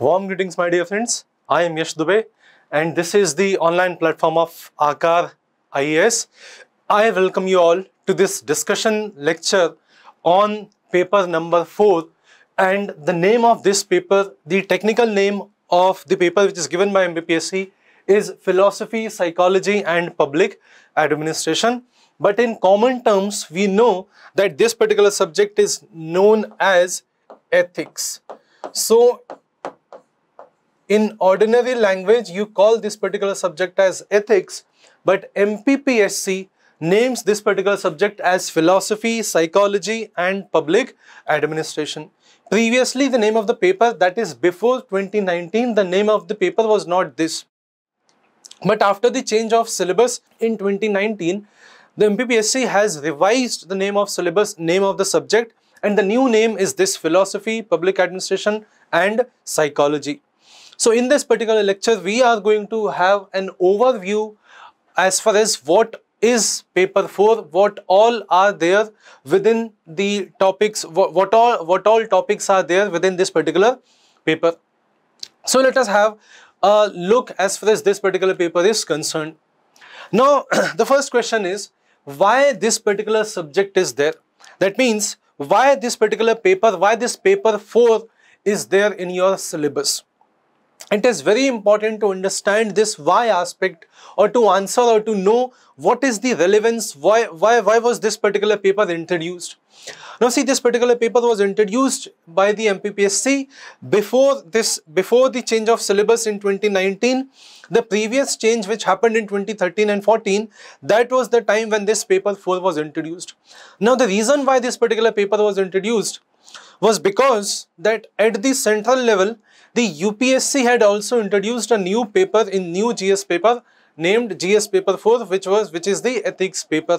Warm greetings, my dear friends. I am Yash Dubey, and this is the online platform of Aakaar IAS. I welcome you all to this discussion lecture on paper number 4. And the name of this paper, the technical name of the paper which is given by MPPSC is Philosophy, Psychology and Public Administration. But in common terms, we know that this particular subject is known as ethics. So, in ordinary language, you call this particular subject as ethics, but MPPSC names this particular subject as Philosophy, Psychology and Public Administration. Previously, the name of the paper, that is before 2019, the name of the paper was not this. But after the change of syllabus in 2019, the MPPSC has revised the name of syllabus, name of the subject, and the new name is this Philosophy, Public Administration and Psychology. So in this particular lecture, we are going to have an overview as far as what is paper 4, what all are there within the topics, what all topics are there within this particular paper. So let us have a look as far as this particular paper is concerned. Now, the first question is, why this particular subject is there? That means, why this particular paper, why this paper 4 is there in your syllabus? It is very important to understand this why aspect, or to answer or to know what is the relevance, why was this particular paper introduced. Now see, this particular paper was introduced by the MPPSC before the change of syllabus in 2019. The previous change which happened in 2013 and 14, that was the time when this paper 4 was introduced. Now the reason why this particular paper was introduced was because that at the central level, the UPSC had also introduced a new paper in new GS paper named GS paper 4, which is the ethics paper.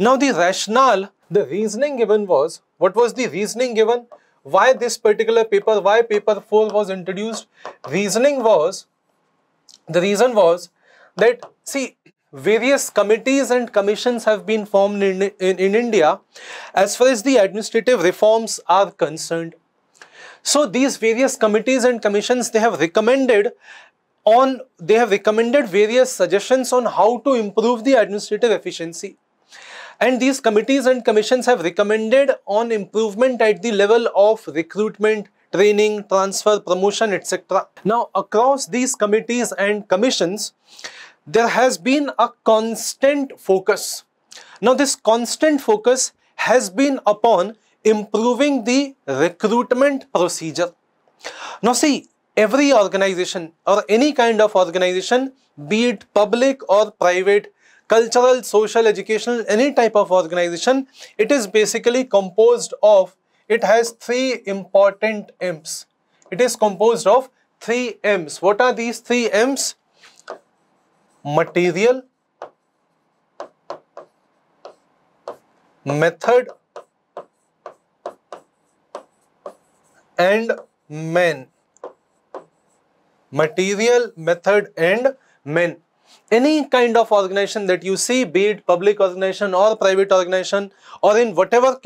Now the rationale, the reasoning given was, what was the reasoning given? Why this particular paper, why paper 4 was introduced? The reason was that, see, various committees and commissions have been formed in India as far as the administrative reforms are concerned. So these various committees and commissions, they have recommended various suggestions on how to improve the administrative efficiency. And these committees and commissions have recommended on improvement at the level of recruitment, training, transfer, promotion, etc. Now, across these committees and commissions, there has been a constant focus. Now, this constant focus has been upon improving the recruitment procedure. Now see, every organization or any kind of organization, be it public or private, cultural, social, educational, any type of organization, it is basically composed of, it has 3 important M's. It is composed of 3 M's. What are these 3 M's? Material, method and men. Material, method and men. Any kind of organization that you see, be it public organization or private organization, or in whatever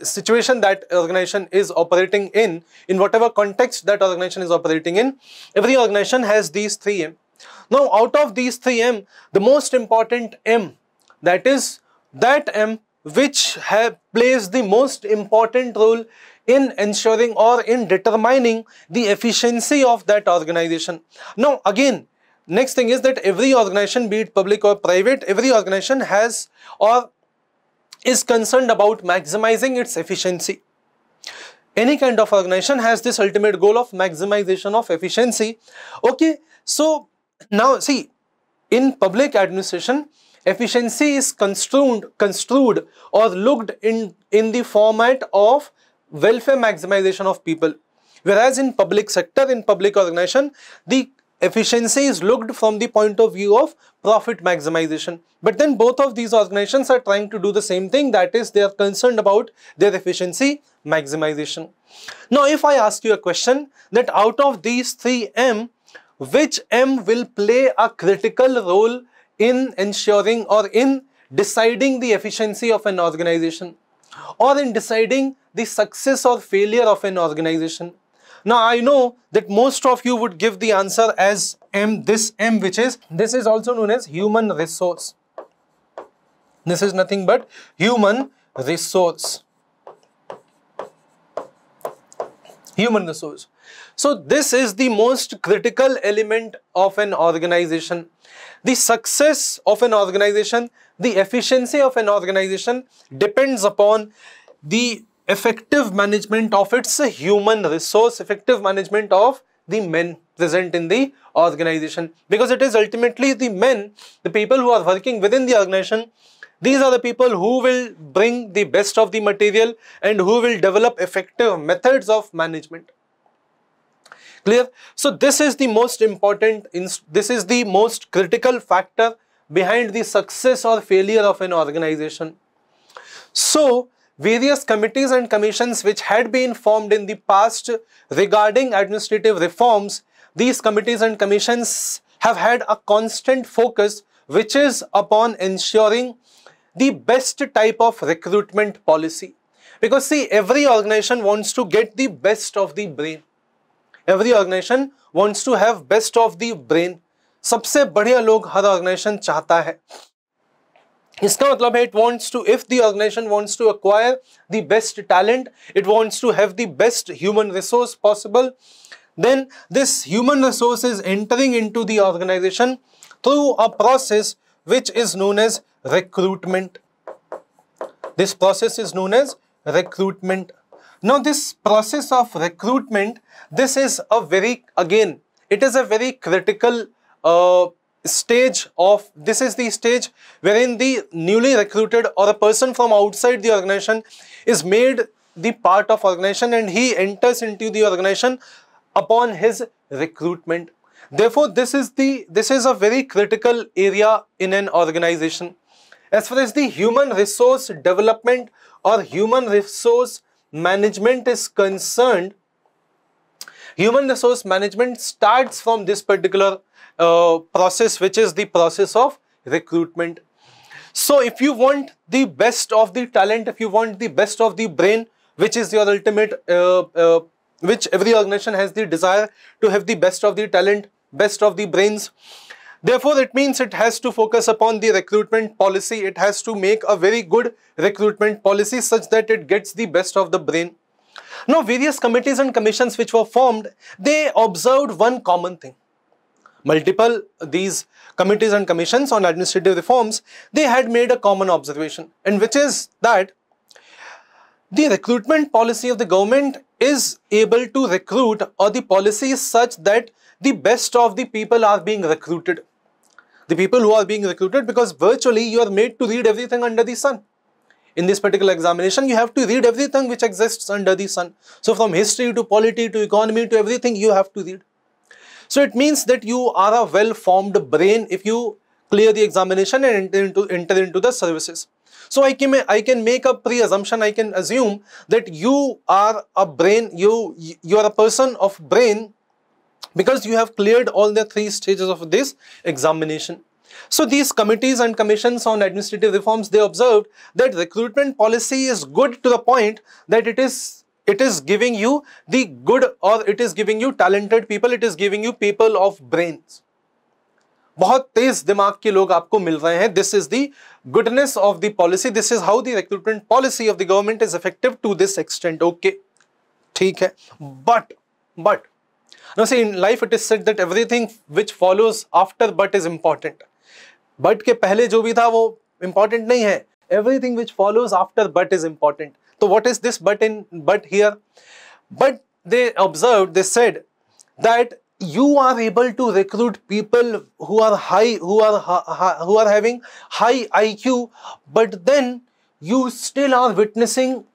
situation that organization is operating in whatever context that organization is operating in, every organization has these 3 M. Now out of these 3 M, the most important M, that is that M which plays the most important role in ensuring or in determining the efficiency of that organization. Now again, next thing is that every organization, be it public or private, every organization has or is concerned about maximizing its efficiency. Any kind of organization has this ultimate goal of maximization of efficiency. Okay, so now see, in public administration, efficiency is construed or looked in the format of welfare maximization of people. Whereas in public sector, in public organization, the efficiency is looked from the point of view of profit maximization. But then both of these organizations are trying to do the same thing, that is, they are concerned about their efficiency maximization. Now if I ask you a question that out of these 3 M, which M will play a critical role in ensuring or in deciding the efficiency of an organization, or in deciding the success or failure of an organization. Now I know that most of you would give the answer as M, this M, which is, this is also known as human resource. This is nothing but human resource. Human resource. So this is the most critical element of an organization. The success of an organization, the efficiency of an organization depends upon the effective management of its human resource, effective management of the men present in the organization. Because it is ultimately the men, the people who are working within the organization, these are the people who will bring the best of the material and who will develop effective methods of management. Clear? So this is the most important, this is the most critical factor behind the success or failure of an organization. So various committees and commissions which had been formed in the past regarding administrative reforms, these committees and commissions have had a constant focus which is upon ensuring the best type of recruitment policy. Because see, every organization wants to get the best of the brain. Every organization wants to have best of the brain. सबसे बढ़िया लोग हर organization चाहता है. इसका मतलब है, it wants to, if the organization wants to acquire the best talent, it wants to have the best human resource possible, then this human resource is entering into the organization through a process which is known as recruitment. This process is known as recruitment. Now this process of recruitment, this is a very, again, it is a very critical stage of, this is the stage wherein the newly recruited or a person from outside the organization is made the part of organization and he enters into the organization upon his recruitment. Therefore, this is a very critical area in an organization. As far as the human resource development or human resource management is concerned, human resource management starts from this particular process, which is the process of recruitment. So if you want the best of the talent, if you want the best of the brain, which is your ultimate, which every organization has the desire to have the best of the talent, best of the brains. Therefore, it means it has to focus upon the recruitment policy. It has to make a very good recruitment policy such that it gets the best of the brain. Now, various committees and commissions which were formed, they observed one common thing. Multiple these committees and commissions on administrative reforms, they had made a common observation, and which is that the recruitment policy of the government is able to recruit, or the policy is such that the best of the people are being recruited. The people who are being recruited, because virtually you are made to read everything under the sun. In this particular examination, you have to read everything which exists under the sun. So from history to polity to economy to everything, you have to read. So it means that you are a well-formed brain if you clear the examination and enter into the services. So I can make a pre-assumption, I can assume that you are a brain, you are a person of brain, because you have cleared all the 3 stages of this examination. So these committees and commissions on administrative reforms, they observed that recruitment policy is good to the point that it is giving you the good, or it is giving you talented people, it is giving you people of brains. बहुत तेज दिमाग के लोग आपको मिल रहे हैं. This is the goodness of the policy. This is how the recruitment policy of the government is effective to this extent. Okay, ठीक है. But now see, in life it is said that everything which follows after but is important. But के पहले जो भी था वो important नहीं है. Everything which follows after but is important. So what is this but here? But they observed, they said that you are able to recruit people who are having high IQ, but then you still are witnessing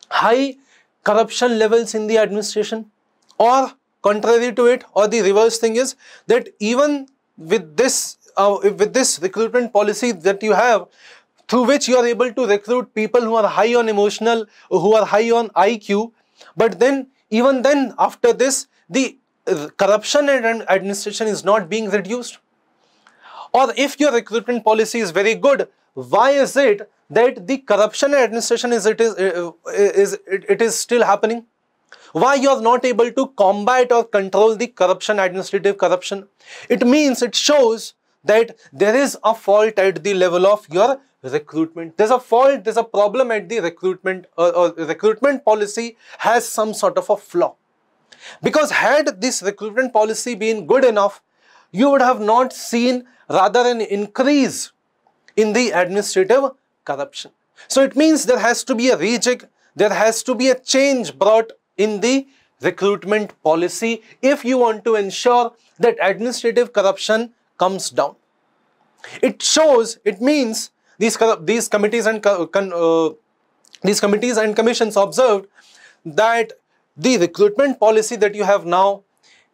high corruption levels in the administration. Or contrary to it, or the reverse thing is that even with this recruitment policy that you have, through which you are able to recruit people who are high on emotional, who are high on IQ, but then even then after this, the corruption and administration is not being reduced. Or if your recruitment policy is very good, why is it that the corruption in administration is still happening? Why you are not able to combat or control the corruption, administrative corruption? It means, it shows that there is a fault at the level of your recruitment. There's a fault, there's a problem at the recruitment, or recruitment policy has some sort of a flaw. Because had this recruitment policy been good enough, you would have not seen rather an increase in the administrative corruption. So it means there has to be a rejig, there has to be a change brought in the recruitment policy if you want to ensure that administrative corruption comes down. It shows, it means these committees and commissions observed that the recruitment policy that you have now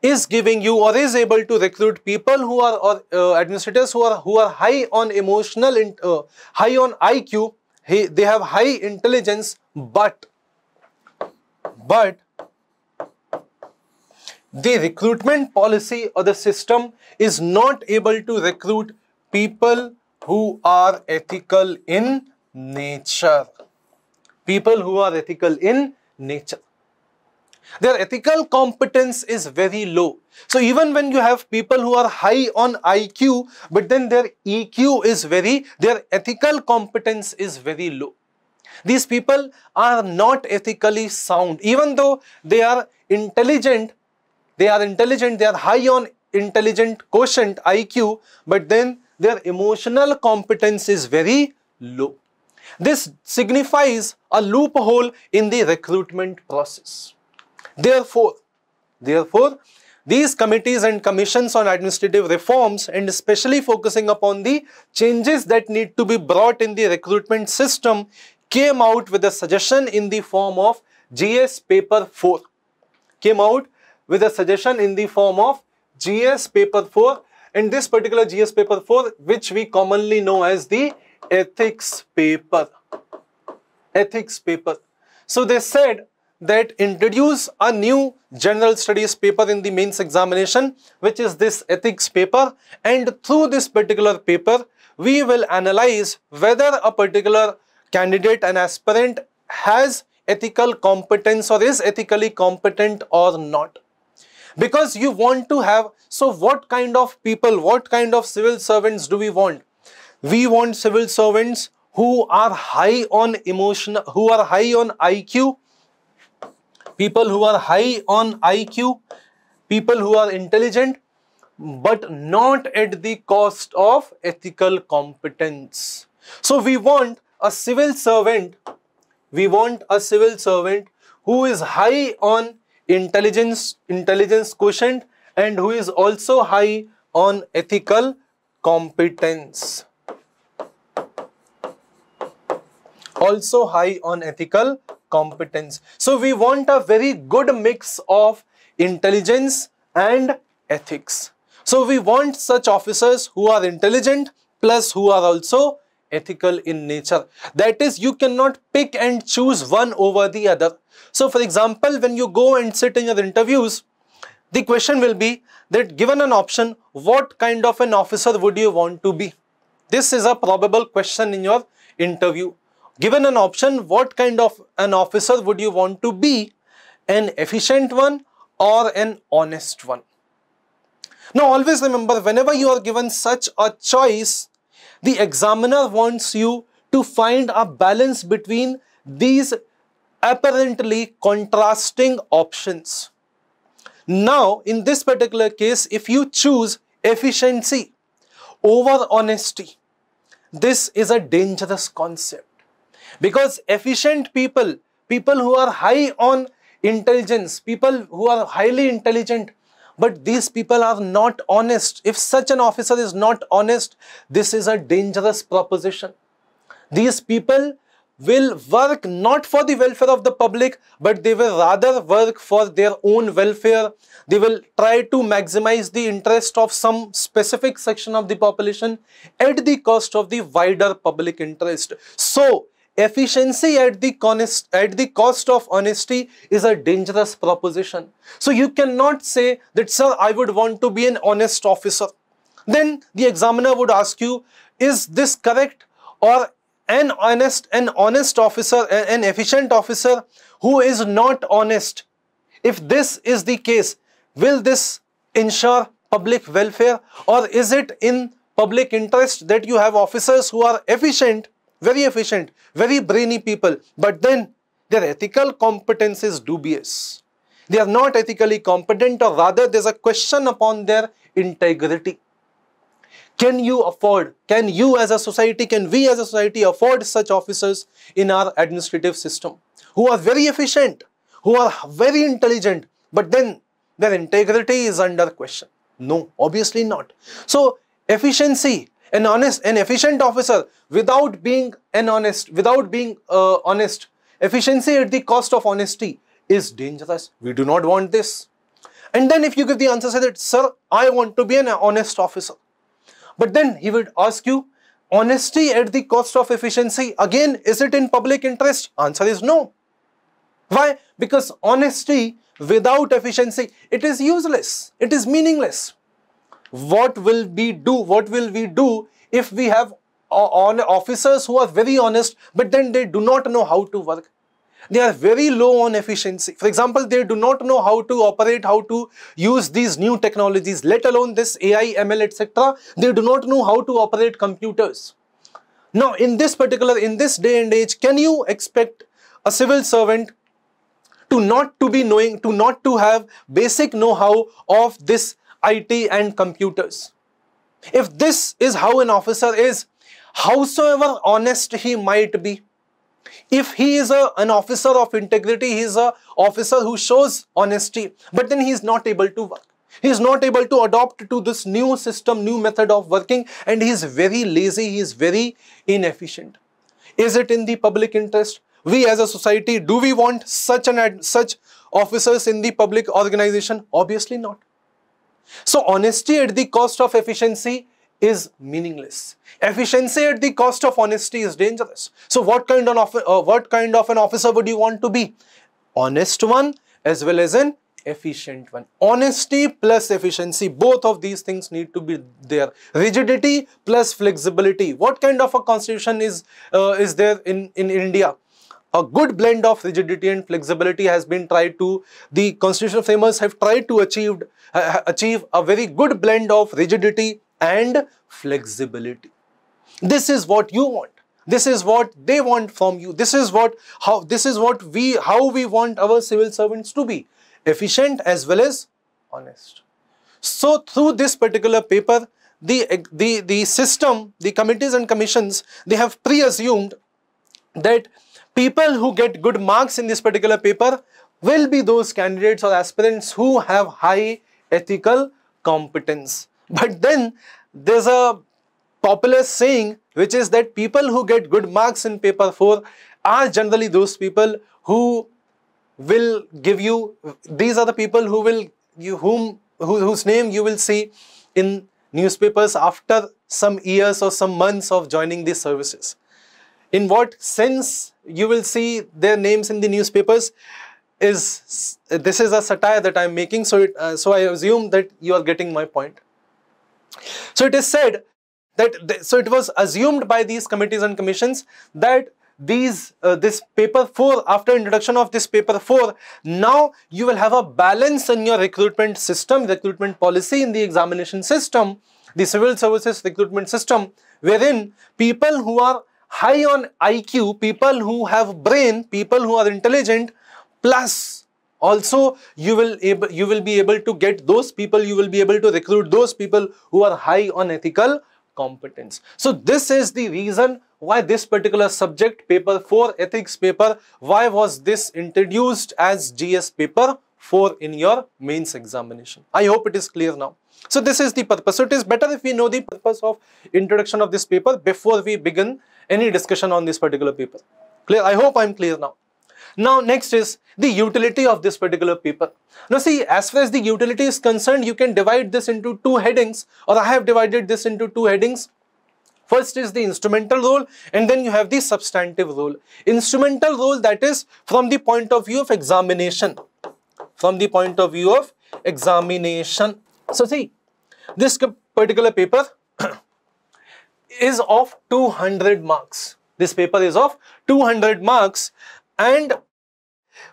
is giving you, or is able to recruit people who are, or administrators who are high on emotional, high on IQ, they have high intelligence, but the recruitment policy or the system is not able to recruit people who are ethical in nature. People who are ethical in nature. Their ethical competence is very low. So even when you have people who are high on IQ, but then their EQ is their ethical competence is very low. These people are not ethically sound. Even though they are intelligent, they are high on intelligent quotient IQ, but then their emotional competence is very low. This signifies a loophole in the recruitment process. Therefore, these committees and commissions on administrative reforms, and especially focusing upon the changes that need to be brought in the recruitment system, came out with a suggestion in the form of GS paper 4. And this particular GS paper 4, which we commonly know as the ethics paper. So they said that introduce a new general studies paper in the mains examination, which is this ethics paper, and through this particular paper we will analyze whether a particular candidate and aspirant has ethical competence or is ethically competent or not. Because you want to have, so what kind of people, what kind of civil servants do we want? We want civil servants who are high on emotion, who are high on IQ, people who are high on IQ, people who are intelligent, but not at the cost of ethical competence. So we want a civil servant, who is high on intelligence quotient and who is also high on ethical competence. So we want a very good mix of intelligence and ethics. So we want such officers who are intelligent plus who are also ethical in nature. That is, you cannot pick and choose one over the other. So for example, when you go and sit in your interviews, the question will be that given an option, what kind of an officer would you want to be? This is a probable question in your interview. Given an option, what kind of an officer would you want to be? An efficient one or an honest one? Now always remember, whenever you are given such a choice, the examiner wants you to find a balance between these apparently contrasting options. Now in this particular case, if you choose efficiency over honesty, this is a dangerous concept. Because efficient people who are high on intelligence, people who are highly intelligent, but these people are not honest. If such an officer is not honest, this is a dangerous proposition. These people will work not for the welfare of the public, but they will rather work for their own welfare. They will try to maximize the interest of some specific section of the population at the cost of the wider public interest. So efficiency at the cost of honesty is a dangerous proposition. So you cannot say that, sir, I would want to be an honest officer. Then the examiner would ask you, is this correct, or an honest officer, an efficient officer who is not honest, if this is the case, will this ensure public welfare, or is it in public interest that you have officers who are efficient, very brainy people, but then their ethical competence is dubious? They are not ethically competent, or rather there's a question upon their integrity. Can you afford, can you as a society, can we as a society afford such officers in our administrative system who are very efficient, who are very intelligent, but then their integrity is under question? No, obviously not. So efficiency, an efficient officer without being honest, efficiency at the cost of honesty is dangerous. We do not want this. And then if you give the answer, say that, sir, I want to be an honest officer. But then he would ask you, honesty at the cost of efficiency, again, is it in public interest? Answer is no. Why? Because honesty without efficiency, it is useless. It is meaningless. What will we do if we have officers who are very honest, but then they do not know how to work? They are very low on efficiency. For example, they do not know how to operate, how to use these new technologies, let alone this AI, ML, etc. They do not know how to operate computers. Now, in this day and age, can you expect a civil servant to not to have basic know-how of this IT and computers? If this is how an officer is, howsoever honest he might be, if he is an officer of integrity, he is an officer who shows honesty, but then he is not able to work. He is not able to adopt to this new system, new method of working, and he is very lazy, he is very inefficient. Is it in the public interest? We as a society, do we want such officers in the public organization? Obviously not. So honesty at the cost of efficiency is meaningless. Efficiency at the cost of honesty is dangerous. So what kind of an officer would you want to be? Honest one as well as an efficient one. Honesty plus efficiency, both of these things need to be there. Rigidity plus flexibility. What kind of a constitution is there in India? A good blend of rigidity and flexibility has been tried to, the constitutional framers have tried to achieve a very good blend of rigidity and flexibility. This is what you want. This is what they want from you. This is how we want our civil servants to be. Efficient as well as honest. So through this particular paper, the system, the committees and commissions, they have pre-assumed that people who get good marks in this particular paper will be those candidates or aspirants who have high ethical competence. But then there's a popular saying which is that people who get good marks in paper 4 are generally those people who will give you, these are the people who will, whose name you will see in newspapers after some years or some months of joining these services. In what sense you will see their names in the newspapers is, this is a satire that I am making, so I assume that you are getting my point. So it is said that, so it was assumed by these committees and commissions that this paper 4, after introduction of this paper 4, now you will have a balance in your recruitment system, recruitment policy in the examination system, the civil services recruitment system, wherein people who are high on IQ, people who have brain, people who are intelligent, plus also you will be able to get those people, you will be able to recruit those people who are high on ethical competence. So this is the reason why this particular subject, paper 4, ethics paper, why was this introduced as GS paper 4 in your mains examination. I hope it is clear now. So this is the purpose. So it is better if we know the purpose of introduction of this paper before we begin any discussion on this particular paper. Clear? I hope I am clear now. Now next is the utility of this particular paper. Now see, as far as the utility is concerned, you can divide this into 2 headings, or I have divided this into 2 headings. First is the instrumental role, and then you have the substantive role. Instrumental role, that is from the point of view of examination. From the point of view of examination. So see, this particular paper is of 200 marks. This paper is of 200 marks. And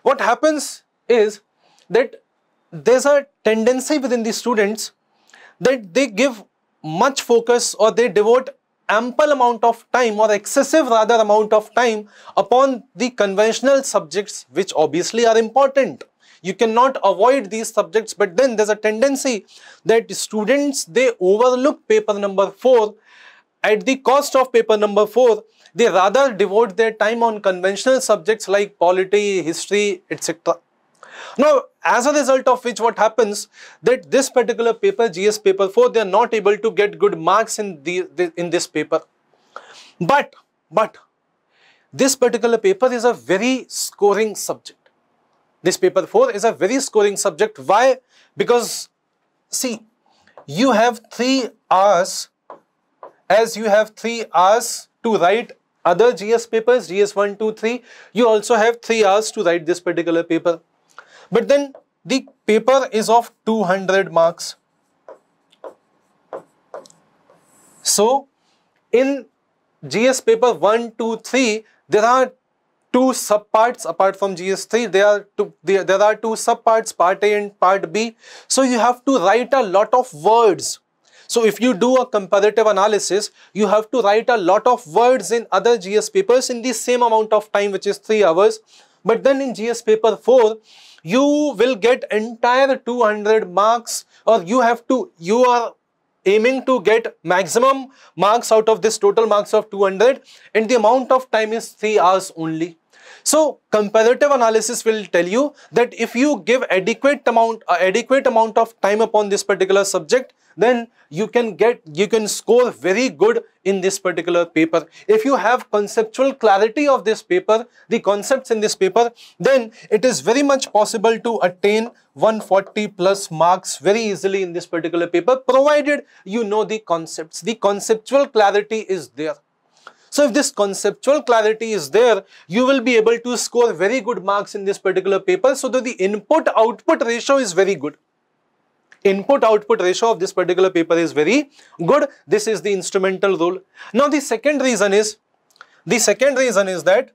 what happens is that there's a tendency within the students that they give much focus, or they devote ample amount of time, or excessive rather amount of time, upon the conventional subjects, which obviously are important. You cannot avoid these subjects, but then there's a tendency that students, they overlook paper number 4 at the cost of paper number 4. They rather devote their time on conventional subjects like polity, history, etc. Now, as a result of which, what happens that this particular paper, GS paper 4, they are not able to get good marks in this paper. But this particular paper is a very scoring subject. This paper 4 is a very scoring subject. Why? Because see, you have 3 hours, as you have 3 hours to write other GS papers, GS 1, 2, 3, you also have 3 hours to write this particular paper. But then the paper is of 200 marks. So in GS paper 1, 2, 3, there are 2 subparts apart from GS3. There are two subparts, part A and part B. So you have to write a lot of words. So if you do a comparative analysis, you have to write a lot of words in other GS papers in the same amount of time, which is 3 hours. But then in GS paper 4, you will get entire 200 marks, or you are aiming to get maximum marks out of this total marks of 200, and the amount of time is 3 hours only. So comparative analysis will tell you that if you give adequate amount of time upon this particular subject, then you can score very good in this particular paper. If you have conceptual clarity of this paper, the concepts in this paper, then it is very much possible to attain 140 plus marks very easily in this particular paper, provided you know the concepts. The conceptual clarity is there. So if this conceptual clarity is there, you will be able to score very good marks in this particular paper, so that the input-output ratio is very good. Input-output ratio of this particular paper is very good. This is the instrumental rule. Now the second reason is that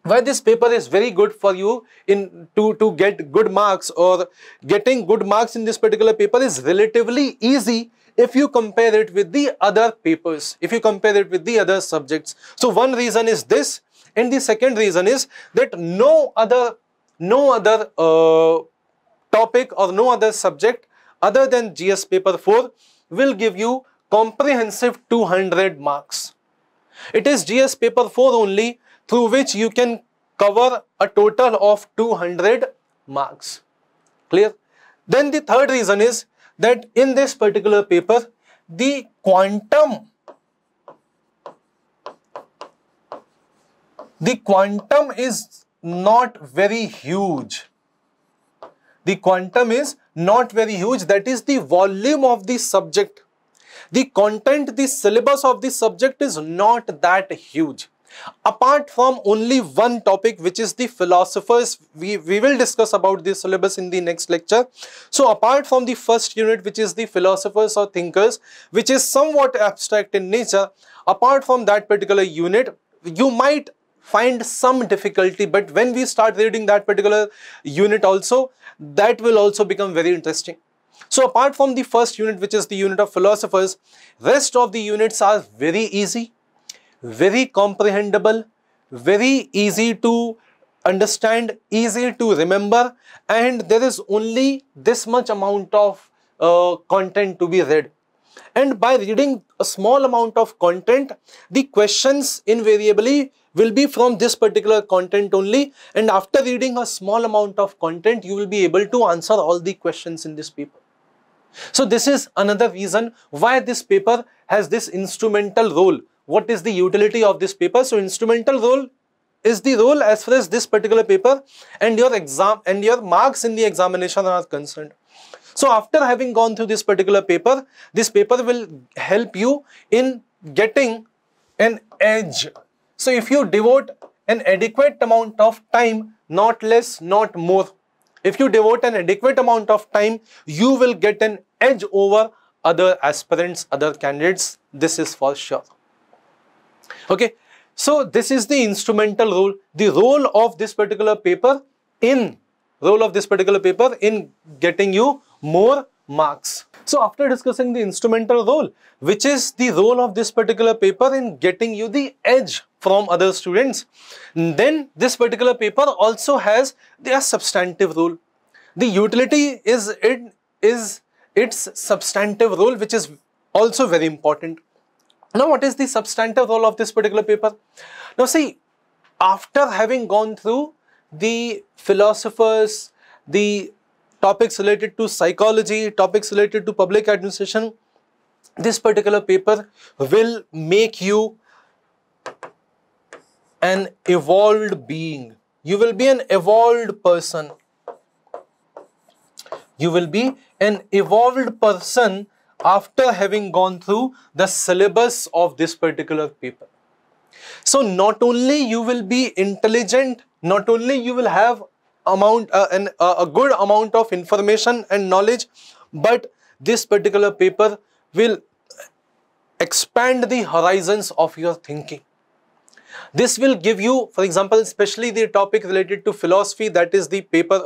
why this paper is very good for you to get good marks, or getting good marks in this particular paper is relatively easy if you compare it with the other papers, if you compare it with the other subjects. So one reason is this, and the second reason is that no other topic or no other subject other than GS paper 4 will give you comprehensive 200 marks. It is GS paper 4 only through which you can cover a total of 200 marks. Clear? Then the third reason is that in this particular paper, the quantum is not very huge. The quantum is not very huge. That is the volume of the subject. The content, the syllabus of the subject is not that huge. Apart from only one topic, which is the philosophers, we will discuss about this syllabus in the next lecture. So apart from the first unit, which is the philosophers or thinkers, which is somewhat abstract in nature, apart from that particular unit, you might find some difficulty, but when we start reading that particular unit also, that will also become very interesting. So apart from the first unit, which is the unit of philosophers, rest of the units are very easy, very comprehensible, very easy to understand, easy to remember, and there is only this much amount of content to be read. And by reading a small amount of content, the questions invariably will be from this particular content only, and after reading a small amount of content, you will be able to answer all the questions in this paper. So this is another reason why this paper has this instrumental role. What is the utility of this paper? So instrumental role is the role as far as this particular paper and your exam and your marks in the examination are concerned. So after having gone through this particular paper, this paper will help you in getting an edge. So if you devote an adequate amount of time, not less, not more, if you devote an adequate amount of time, you will get an edge over other aspirants, other candidates. This is for sure. Okay, So this is the instrumental role, the role of this particular paper in getting you more marks. So after discussing the instrumental role, which is the role of this particular paper in getting you the edge from other students, then this particular paper also has their substantive role. The utility is its substantive role, which is also very important. Now, what is the substantive role of this particular paper? Now, see, after having gone through the philosophers, the topics related to psychology, topics related to public administration, this particular paper will make you an evolved being. You will be an evolved person. You will be an evolved person after having gone through the syllabus of this particular paper. So not only you will be intelligent, not only you will have a good amount of information and knowledge, but this particular paper will expand the horizons of your thinking. This will give you, for example, especially the topic related to philosophy, that is the paper,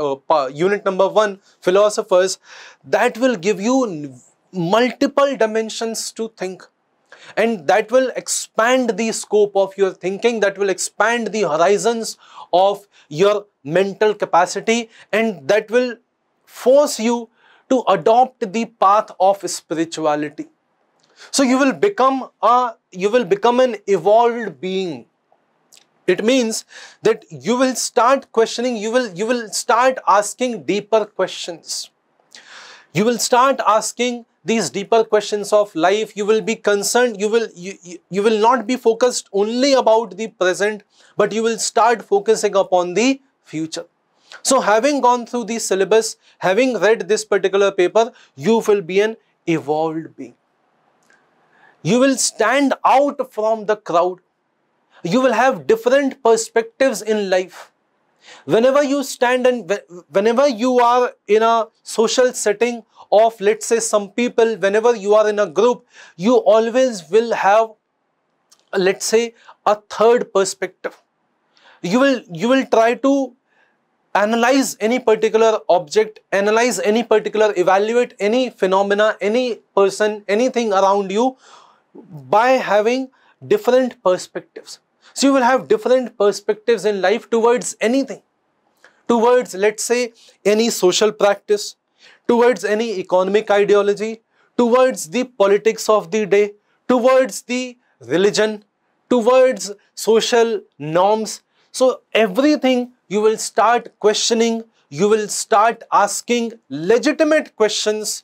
unit number 1, philosophers, that will give you multiple dimensions to think. And that will expand the scope of your thinking, that will expand the horizons of your mental capacity, and that will force you to adopt the path of spirituality. So you will become an evolved being. It means that you will start questioning, you will start asking deeper questions. You will start asking these deeper questions of life. You will be concerned, you will not be focused only about the present, but you will start focusing upon the future. So having gone through the syllabus, having read this particular paper, you will be an evolved being. You will stand out from the crowd. You will have different perspectives in life. Whenever you stand and whenever you are in a social setting of, let's say, some people, whenever you are in a group, you always will have, let's say, a third perspective. You will try to analyze any particular object, evaluate any phenomena, any person, anything around you by having different perspectives. So you will have different perspectives in life towards anything, towards, let's say, any social practice, towards any economic ideology, towards the politics of the day, towards the religion, towards social norms. So everything you will start questioning, you will start asking legitimate questions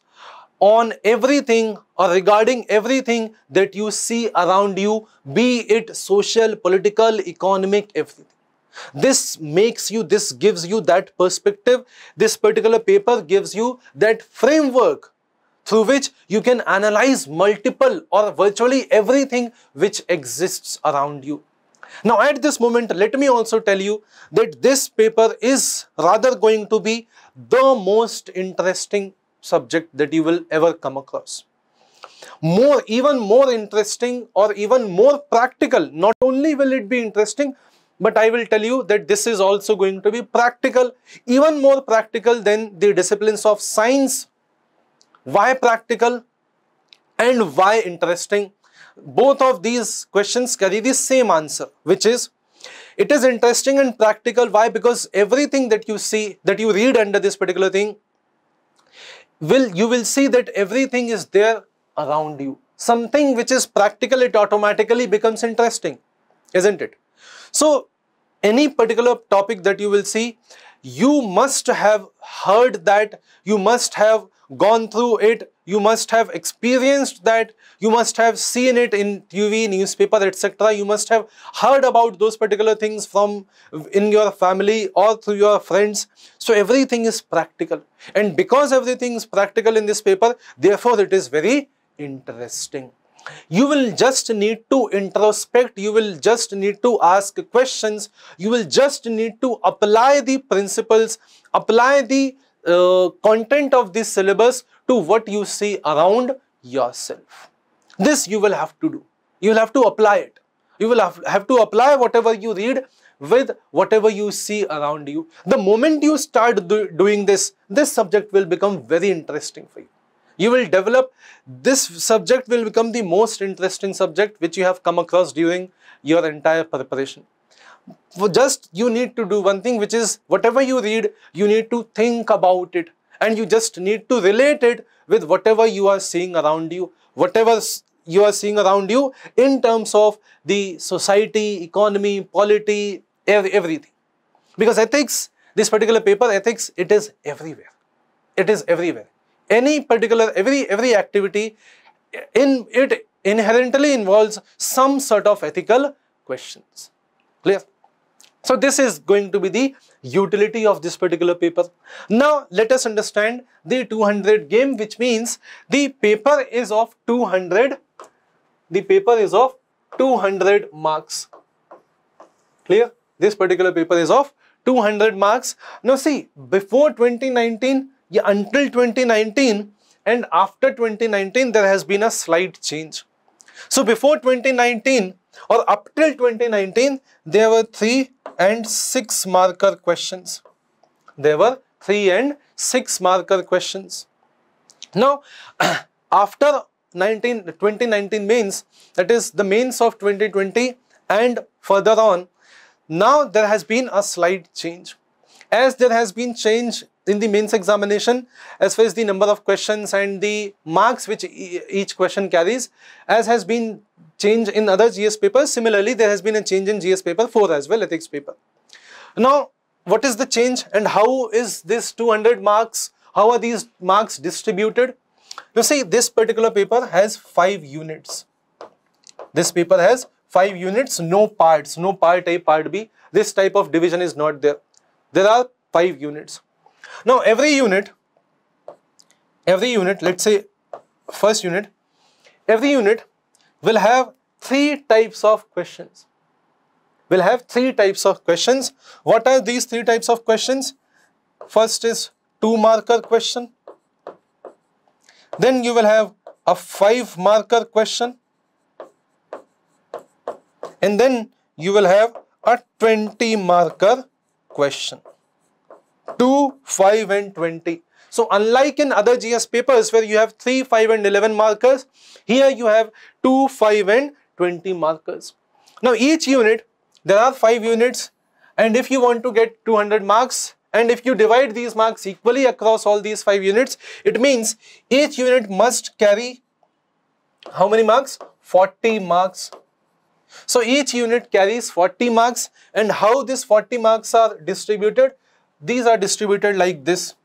on everything or regarding everything that you see around you, be it social, political, economic, everything. This gives you that perspective. This particular paper gives you that framework through which you can analyze multiple or virtually everything which exists around you. Now at this moment, let me also tell you that this paper is rather going to be the most interesting subject that you will ever come across. Even more interesting or even more practical. Not only will it be interesting, but I will tell you that this is also going to be practical, even more practical than the disciplines of science. Why practical and why interesting? Both of these questions carry the same answer, which is, it is interesting and practical. Why? Because everything that you see, that you read under this particular thing, you will see that everything is there around you. Something which is practical, it automatically becomes interesting, isn't it? So any particular topic that you will see, you must have heard that, you must have gone through it, you must have experienced that, you must have seen it in TV, newspaper, etc. You must have heard about those particular things from in your family or through your friends. So everything is practical, and because everything is practical in this paper, therefore it is very interesting. You will just need to introspect, you will just need to ask questions, you will just need to apply the principles, apply the content of this syllabus to what you see around yourself. This you will have to do. You will have to apply it. You will have to apply whatever you read with whatever you see around you. The moment you start doing this, this subject will become very interesting for you. You will develop, this subject will become the most interesting subject which you have come across during your entire preparation. Just you need to do one thing, which is whatever you read, you need to think about it, and you just need to relate it with whatever you are seeing around you, whatever you are seeing around you in terms of the society, economy, polity, everything. Because ethics, this particular paper, ethics, it is everywhere. It is everywhere. Any particular, every activity in it inherently involves some sort of ethical questions. Clear? So this is going to be the utility of this particular paper. Now let us understand the 200 game, which means the paper is of 200. The paper is of 200 marks. Clear? This particular paper is of 200 marks. Now see, before 2019, until 2019 and after 2019, there has been a slight change. So before 2019 or up till 2019, there were 3 and 6 marker questions. There were 3 and 6 marker questions. Now, after 2019 mains, that is the mains of 2020 and further on, now there has been a slight change. As there has been change in the mains examination as far as the number of questions and the marks which each question carries, as has been change in other GS papers, similarly there has been a change in GS paper 4 as well, ethics paper. Now, what is the change and how is this 200 marks, how are these marks distributed? You see, this particular paper has 5 units. This paper has 5 units, no parts, no part A, part B. This type of division is not there. There are 5 units. Now, every unit, let's say first unit, every unit will have 3 types of questions. Will have 3 types of questions. What are these 3 types of questions? First is 2 marker question. Then you will have a 5 marker question. And then you will have a 20 marker question. 2, 5 and 20. So unlike in other GS papers where you have 3, 5 and 11 markers, here you have 2, 5 and 20 markers. Now each unit, there are 5 units, and if you want to get 200 marks, and if you divide these marks equally across all these 5 units, it means each unit must carry how many marks? 40 marks. So each unit carries 40 marks, and how these 40 marks are distributed? These are distributed like this.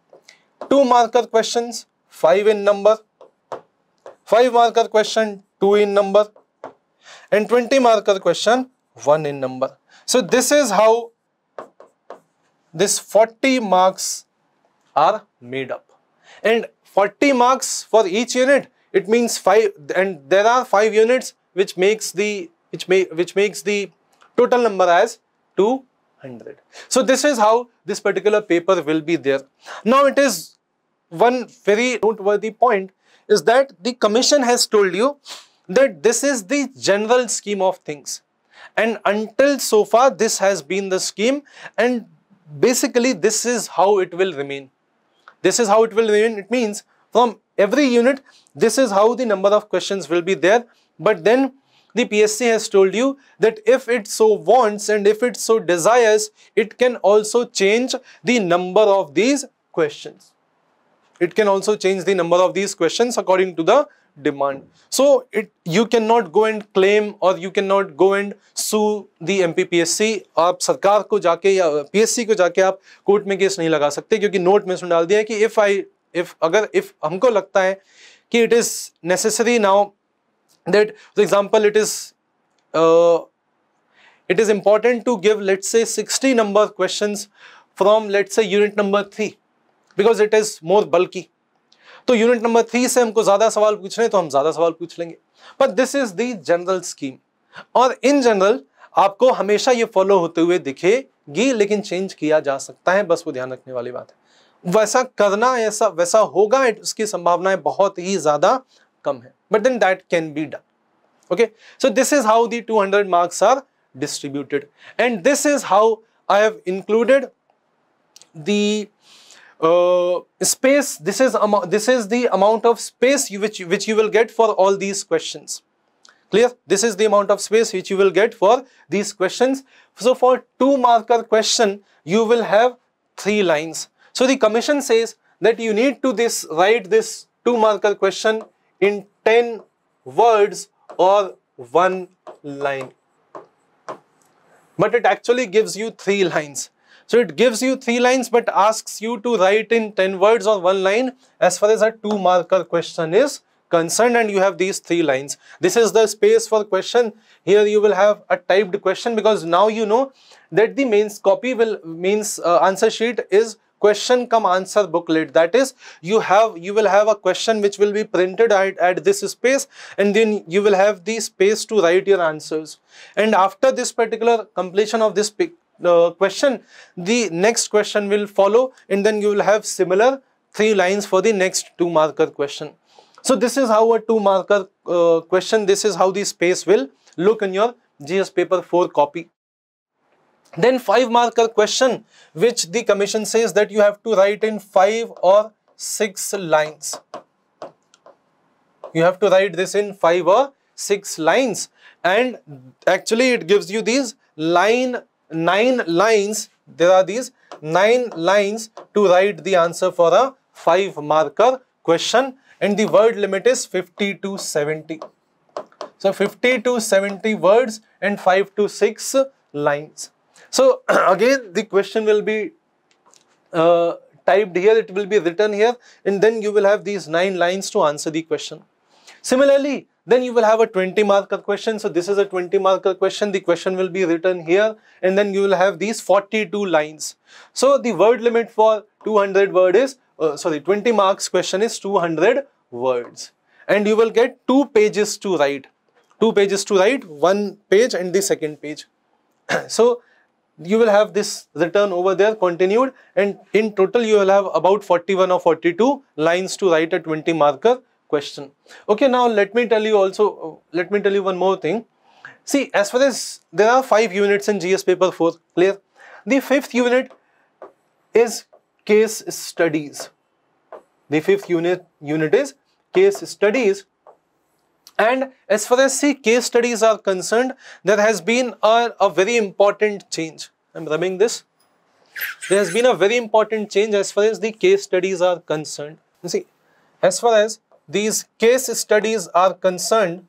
2 marker questions, 5 in number, 5 marker question, 2 in number, and 20 marker question, 1 in number. So this is how this 40 marks are made up. And 40 marks for each unit, it means 5, and there are 5 units which makes the total number as 200. So this is how this particular paper will be there. Now it is one very noteworthy point is that the commission has told you that this is the general scheme of things, and until so far this has been the scheme, and basically this is how it will remain. This is how it will remain. It means from every unit this is how the number of questions will be there, but then the PSC has told you that if it so wants and if it so desires, it can also change the number of these questions. It can also change the number of these questions according to the demand. So you cannot go and claim or you cannot go and sue the MPPSC. आप सरकार को जाके या PSC को जाके आप court में case नहीं लगा सकते, क्योंकि नोट में डाल दिया है कि if हमको लगता है कि it is necessary now that, for example, it is important to give, let's say, 60 number questions from, let's say, unit number 3 because it is more bulky. तो यूनिट नंबर 3 से हमको ज्यादा सवाल पूछने तो हम ज्यादा सवाल पूछ लेंगे, पर this is the general scheme, और इन जनरल आपको हमेशा ये फॉलो होते हुए दिखेगी, लेकिन चेंज किया जा सकता है, बस वो ध्यान रखने वाली बात है। वैसा करना ऐसा वैसा होगा, उसकी संभावनाएं बहुत ही ज्यादा कम है, but then that can be done. Okay, so this is how the 200 marks are distributed, and this is how I have included the space. This is the amount of space which you will get for all these questions. Clear? This is the amount of space which you will get for these questions. So for 2 marker question, you will have 3 lines. So the commission says that you need to write this 2 marker question in 10 words or 1 line. But it actually gives you 3 lines. So it gives you 3 lines but asks you to write in 10 words or 1 line as far as a 2 marker question is concerned, and you have these 3 lines. This is the space for question. Here you will have a typed question, because now you know that the mains copy answer sheet is question cum answer booklet. That is, you will have a question which will be printed at this space, and then you will have the space to write your answers. And after this particular completion of this question, the next question will follow, and then you will have similar 3 lines for the next 2 marker question. So this is how a 2 marker question, this is how the space will look in your GS paper 4 copy. Then 5 marker question, which the commission says that you have to write in 5 or 6 lines. You have to write this in 5 or 6 lines, and actually it gives you these 9 lines. There are these 9 lines to write the answer for a 5 marker question, and the word limit is 50 to 70. So 50 to 70 words and 5 to 6 lines. So again, the question will be typed here, it will be written here, and then you will have these 9 lines to answer the question. Similarly, then you will have a 20 marker question. So this is a 20 marker question. The question will be written here, and then you will have these 42 lines. So the word limit for 200 word is 20 marks question is 200 words, and you will get 2 pages to write. 2 pages to write, 1 page and the second page. So you will have this written over there, continued, and in total you will have about 41 or 42 lines to write a 20 marker question. Okay, now let me tell you one more thing. See, as far as there are 5 units in GS paper 4, clear? The 5th unit is case studies. The 5th unit is case studies. And as far as case studies are concerned, there has been a very important change. I'm rubbing this. There has been a very important change as far as the case studies are concerned. You see, as far as these case studies are concerned,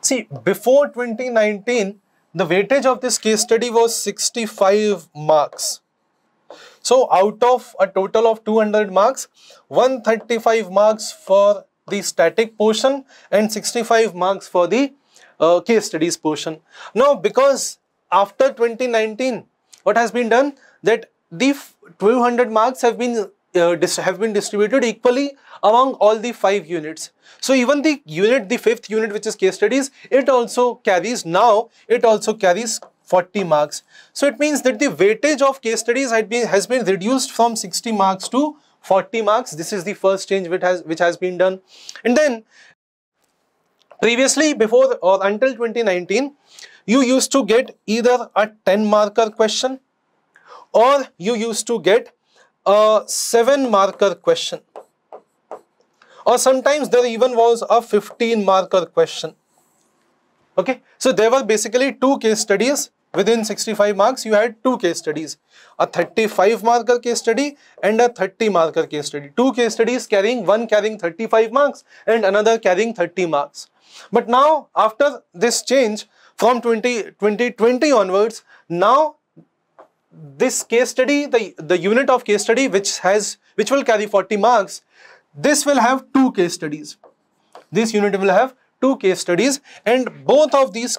see, before 2019, the weightage of this case study was 65 marks. So out of a total of 200 marks, 135 marks for the static portion and 65 marks for the case studies portion. Now, because after 2019, what has been done, that the 200 marks have been distributed equally among all the 5 units. So even the 5th unit, which is case studies, it also carries 40 marks. So it means that the weightage of case studies has been reduced from 60 marks to 40 marks. This is the first change which has been done. And then previously, before or until 2019, you used to get either a 10 marker question or you used to get a 7 marker question, or sometimes there even was a 15 marker question. Okay, so there were basically 2 case studies. Within 65 marks, you had 2 case studies, a 35 marker case study and a 30 marker case study. 2 case studies one carrying 35 marks and another carrying 30 marks. But now, after this change from 2020 onwards, now this case study, the unit of case study which will carry 40 marks, this will have 2 case studies. This unit will have 2 case studies, and both of these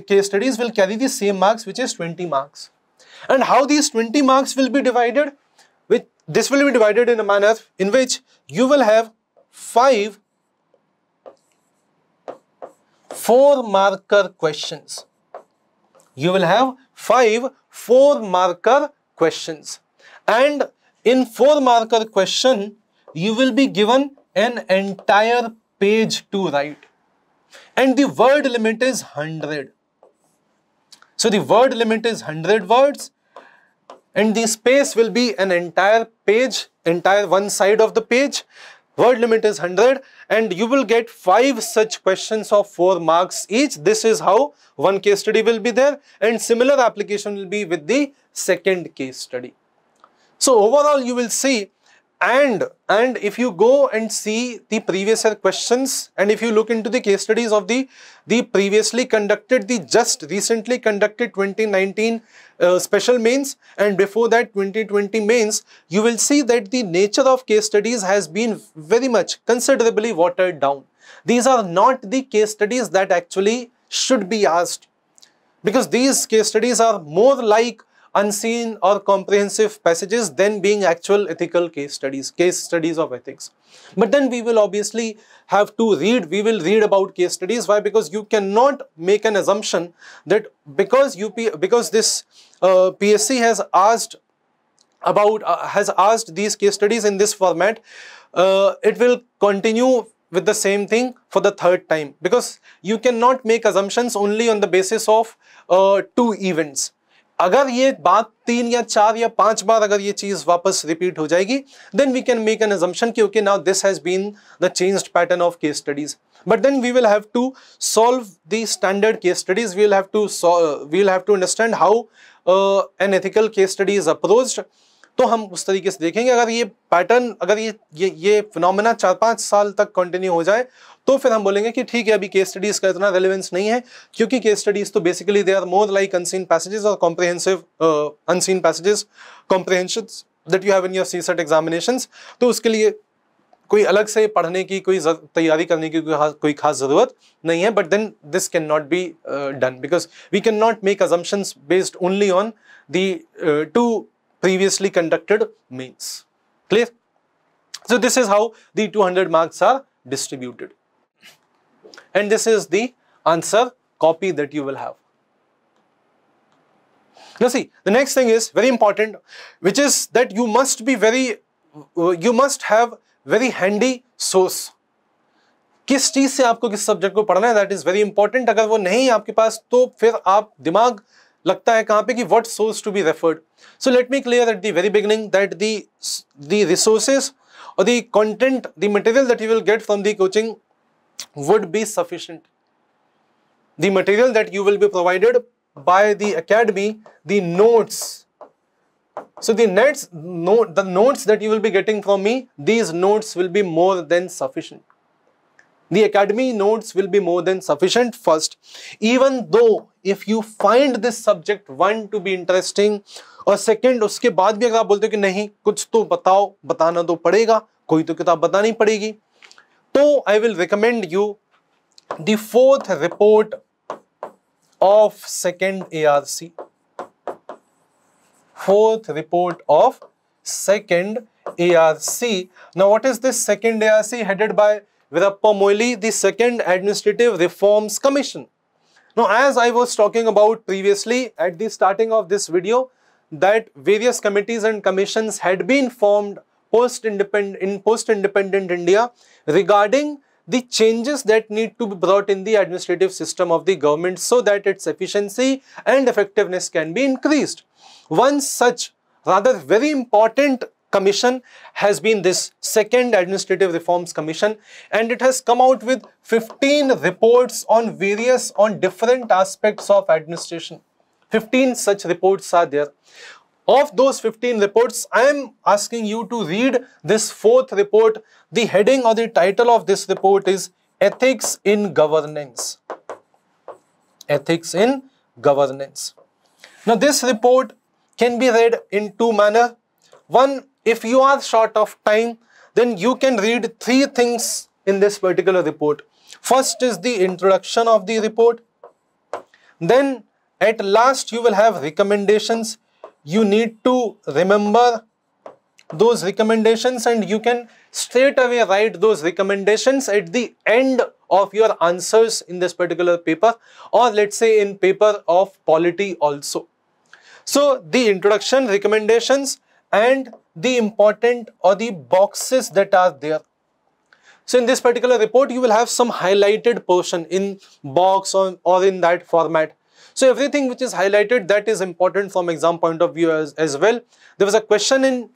case studies will carry the same marks, which is 20 marks. And how these 20 marks will be divided? This will be divided in a manner in which you will have 5 4-marker questions. You will have 5 4-marker questions, and in 4-marker question you will be given an entire page to write. And the word limit is 100. So the word limit is 100 words. And the space will be an entire page, entire one side of the page. Word limit is 100 and you will get 5 such questions of 4 marks each. This is how one case study will be there, and similar application will be with the second case study. So overall you will see, and if you go and see the previous year questions, and if you look into the case studies of the previously conducted, the just recently conducted 2019 special mains and before that 2020 mains, you will see that the nature of case studies has been very much considerably watered down. These are not the case studies that actually should be asked, because these case studies are more like unseen or comprehensive passages than being actual ethical case studies of ethics. But then we will obviously have to read, we will read about case studies. Why? Because you cannot make an assumption that because this PSC has asked these case studies in this format, it will continue with the same thing for the third time, because you cannot make assumptions only on the basis of 2 events. अगर ये बात 3 या 4 या 5 बार अगर ये चीज वापस repeat हो जाएगी, then we can make an assumption कि okay, now this has been the changed pattern of case studies. But then we will have to solve the standard case studies. We will have to understand how an ethical case study is approached. तो हम उस तरीके से देखेंगे. अगर ये pattern, अगर ये फिनोमेना 4-5 साल तक कंटिन्यू हो जाए, तो फिर हम बोलेंगे कि ठीक है, अभी केस स्टडीज का इतना रेलेवेंस नहीं है, क्योंकि केस स्टडीज तो basically they are more like unseen passages और comprehensive unseen passages comprehensions that you have in your CSAT examinations. तो उसके लिए कोई अलग से पढ़ने की, कोई तैयारी करने की कोई खास जरूरत नहीं है. But then this can not be done because we can not make assumptions based only on the 2 previously conducted mains. Clear? So this is how the 200 marks are distributed. And this is the answer copy that you will have. Now see, the next thing is very important, which is that you must have very handy source. किस चीज से आपको किस subject को पढ़ना है, that is very important. अगर वो नहीं है आपके पास, तो फिर आप दिमाग लगता है कहां पे कि what source to be referred. So let me clear at the very beginning that the resources or the content, the material that you will get from the coaching would be sufficient. The material that you will be provided by the academy, the notes. So the notes that you will be getting from me, these notes will be more than sufficient. The academy notes will be more than sufficient. First, even though if you find this subject 1 to be interesting, और second उसके बाद भी अगर आप बोलते हो कि नहीं कुछ तो बताओ, बताना तो पड़ेगा, कोई तो किताब बतानी पड़ेगी, तो I will recommend you the 4th report of second ARC. 4th report of second ARC. Now what is this second ARC headed by Veerappa Moily? The Second Administrative Reforms Commission. Now, as I was talking about previously at the starting of this video, that various committees and commissions had been formed post-independent India regarding the changes that need to be brought in the administrative system of the government so that its efficiency and effectiveness can be increased. One such rather very important commission has been this Second Administrative Reforms Commission, and it has come out with 15 reports on different aspects of administration. 15 such reports are there. Of those 15 reports, I am asking you to read this 4th report. The heading or the title of this report is Ethics in Governance. Ethics in Governance. Now this report can be read in 2 manners. One, if you are short of time, then you can read 3 things in this particular report. First is the introduction of the report. Then at last you will have recommendations. You need to remember those recommendations, and you can straight away write those recommendations at the end of your answers in this particular paper, or let's say in paper of polity also. So the introduction, recommendations and the important or the boxes that are there. So in this particular report, you will have some highlighted portion in box or in that format. So everything which is highlighted, that is important from exam point of view as well. There was a question in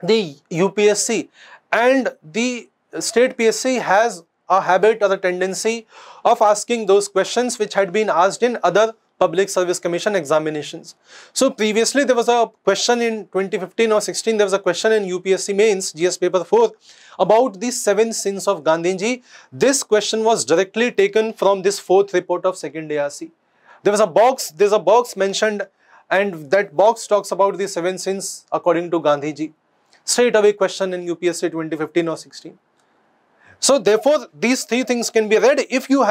the UPSC, and the state PSC has a habit or a tendency of asking those questions which had been asked in other Public Service Commission examinations. So previously there was a question in 2015 or 16, there was a question in UPSC mains GS paper 4 about the 7 sins of Gandhiji. This question was directly taken from this 4th report of 2nd ARC. There's a box mentioned, and that box talks about the 7 sins according to Gandhiji. Straight away question in UPSC 2015 or 16. So therefore these 3 things can be read if you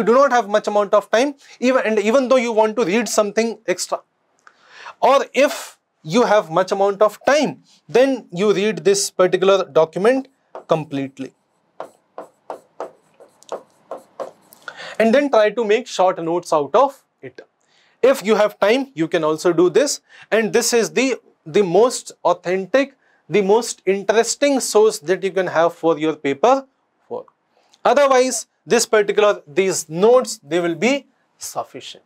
do not have much amount of time, even though you want to read something extra, or if you have much amount of time, then you read this particular document completely and then try to make short notes out of it. If you have time, you can also do this, and this is the most authentic, the most interesting source that you can have for your paper 4. Otherwise, these notes, they will be sufficient.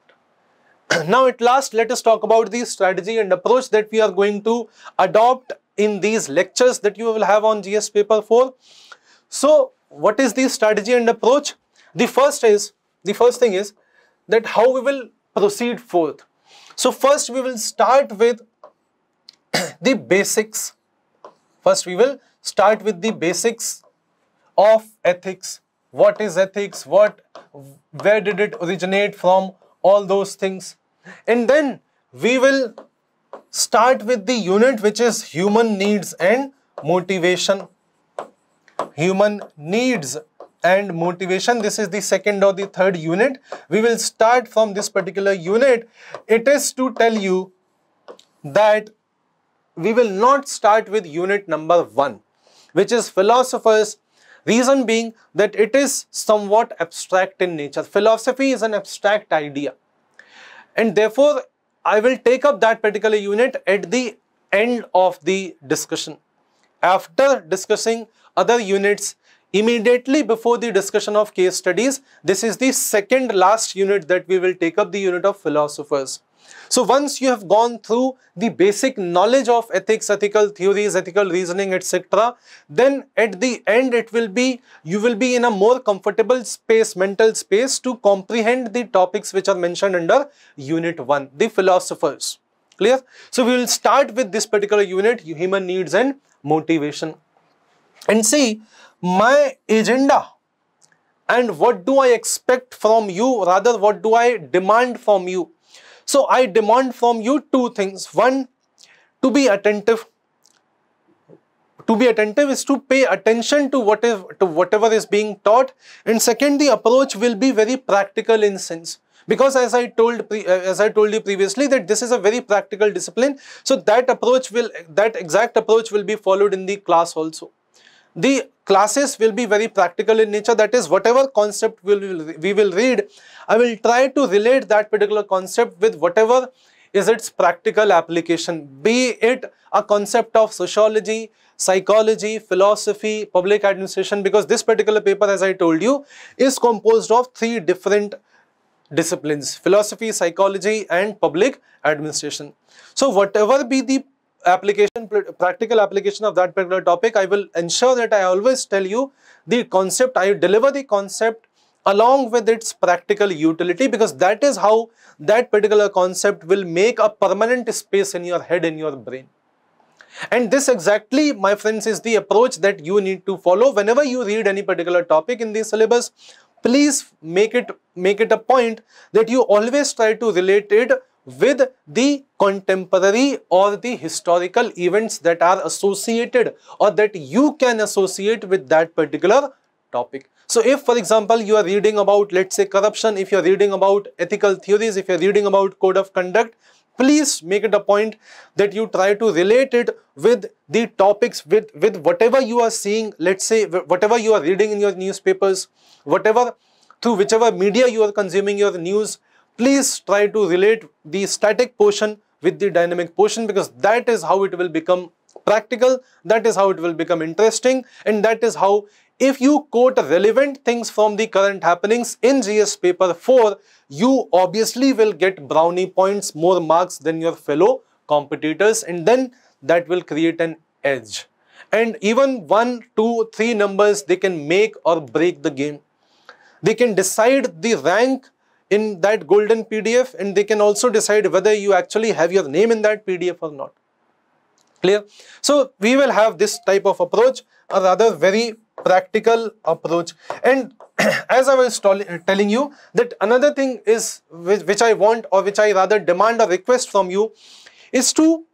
Now at last, let us talk about the strategy and approach that we are going to adopt in these lectures that you will have on GS paper 4. So what is the strategy and approach? The first thing is that how we will proceed forth. So first we will start with the basics. First we will start with the basics of ethics. What is ethics? Where did it originate from? All those things. And then we will start with the unit which is human needs and motivation. Human needs and motivation. This is the 2nd or the 3rd unit. We will start from this particular unit. It is to tell you that we will not start with unit number 1, which is philosophers. Reason being that it is somewhat abstract in nature. Philosophy is an abstract idea, and therefore I will take up that particular unit at the end of the discussion. After discussing other units, immediately before the discussion of case studies, this is the 2nd last unit that we will take up, the unit of philosophers. So once you have gone through the basic knowledge of ethics, ethical theories, ethical reasoning, etc., then at the end you will be in a more comfortable space, mental space, to comprehend the topics which are mentioned under unit 1, the philosophers. Clear? So we will start with this particular unit, human needs and motivation. And see, my agenda and what do I expect from you, rather what do I demand from you. So I demand from you 2 things. One, to be attentive. To be attentive is to pay attention to whatever is being taught. And second, the approach will be very practical in sense. Because as I told you previously, that this is a very practical discipline. So that exact approach will be followed in the class also. The classes will be very practical in nature. That is, whatever concept we will read, I will try to relate that particular concept with whatever is its practical application, be it a concept of sociology, psychology, philosophy, public administration, because this particular paper, as I told you, is composed of 3 different disciplines: philosophy, psychology and public administration. So whatever be the practical application of that particular topic, I will ensure that I always tell you the concept, I deliver the concept along with its practical utility, because that is how that particular concept will make a permanent space in your head, in your brain. And this exactly, my friends, is the approach that you need to follow whenever you read any particular topic in the syllabus. Please make it a point that you always try to relate it with the contemporary or the historical events that are associated or that you can associate with that particular topic. So if, for example, you are reading about, let's say, corruption, if you are reading about ethical theories, if you are reading about code of conduct, please make it a point that you try to relate it with the topics, with whatever you are seeing, let's say, whatever you are reading in your newspapers, through whichever media you are consuming your news. Please try to relate the static portion with the dynamic portion, because that is how it will become practical, that is how it will become interesting, and that is how, if you quote relevant things from the current happenings in GS paper 4, you obviously will get brownie points, more marks than your fellow competitors, and then that will create an edge. And even 1, 2, 3 numbers, they can make or break the game. They can decide the rank in that golden PDF, and they can also decide whether you actually have your name in that PDF or not. Clear? So we will have this type of approach, a rather very practical approach. And as I was telling you, that another thing is which I want, or which I rather demand or request from you, is to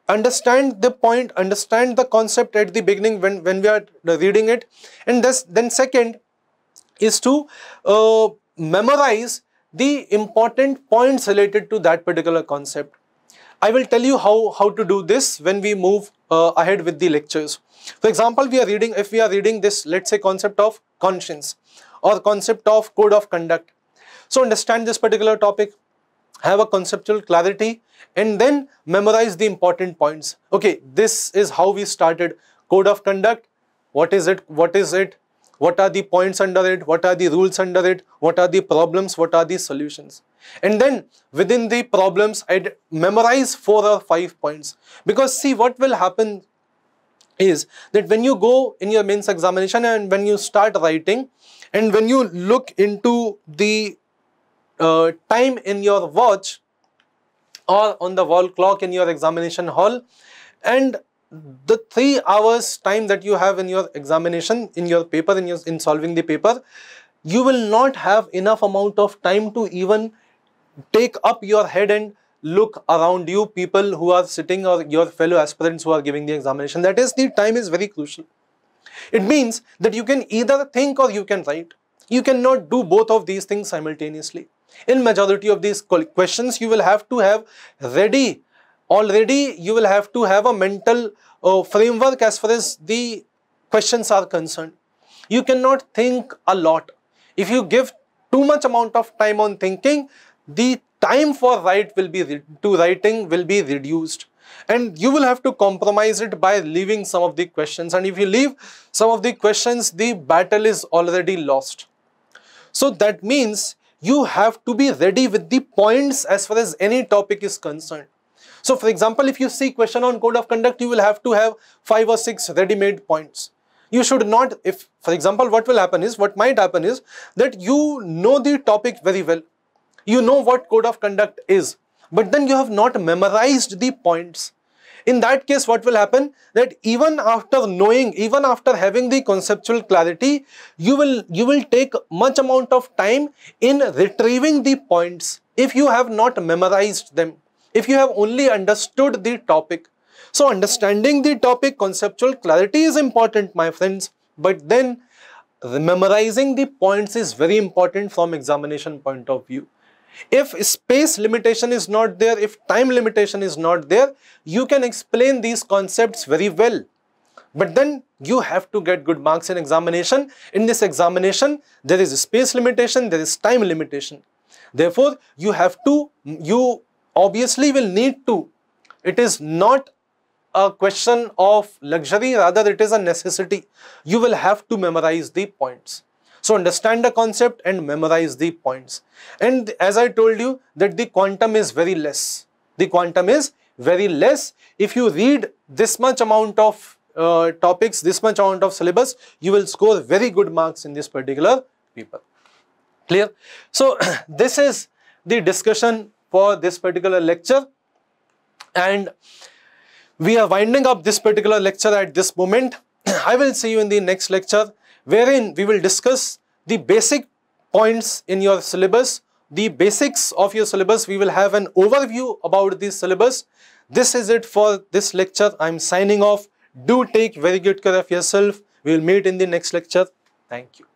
understand the point, understand the concept at the beginning when we are reading it, and then second is to memorize the important points related to that particular concept. I will tell you how to do this when we move ahead with the lectures. For example, if we are reading this, let's say, concept of conscience or concept of code of conduct. So understand this particular topic, have a conceptual clarity, and then memorize the important points. Okay, this is how we started. Code of conduct, what is it? What are the points under it? What are the rules under it? What are the problems? What are the solutions? And then within the problems, I'd memorize 4 or 5 points. Because see, what will happen is that when you go in your mains examination and when you start writing, and when you look into the time in your watch or on the wall clock in your examination hall, and the 3 hours time that you have in your examination, in your paper, in solving the paper, you will not have enough amount of time to even take up your head and look around you, people who are sitting, or your fellow aspirants who are giving the examination. That is, the time is very crucial. It means that you can either think or you can write. You cannot do both of these things simultaneously. In majority of these questions, you will have to have ready, already you will have to have a mental framework as far as the questions are concerned. You cannot think a lot. If you give too much amount of time on thinking, the time for writing will be reduced, and you will have to compromise it by leaving some of the questions. And if you leave some of the questions, the battle is already lost. So that means you have to be ready with the points as far as any topic is concerned. So for example, if you see question on code of conduct, you will have to have 5 or 6 ready-made points. You should not, if for example, what might happen is that you know the topic very well. You know what code of conduct is, but then you have not memorized the points. In that case, what will happen, that even after knowing, even after having the conceptual clarity, you will take much amount of time in retrieving the points if you have not memorized them, if you have only understood the topic. So understanding the topic, conceptual clarity is important, my friends, but then memorizing the points is very important from examination point of view. If space limitation is not there, if time limitation is not there, you can explain these concepts very well. But then you have to get good marks in examination. In this examination, there is a space limitation, there is time limitation. Therefore, you obviously will need to. It is not a question of luxury, rather it is a necessity. You will have to memorize the points. So understand the concept and memorize the points. And as I told you, that the quantum is very less. The quantum is very less. If you read this much amount of topics, this much amount of syllabus, you will score very good marks in this particular paper. Clear? So this is the discussion for this particular lecture. And we are winding up this particular lecture at this moment. I will see you in the next lecture, wherein we will discuss the basic points in your syllabus, the basics of your syllabus. We will have an overview about the syllabus. This is it for this lecture. I am signing off. Do take very good care of yourself. We will meet in the next lecture. Thank you.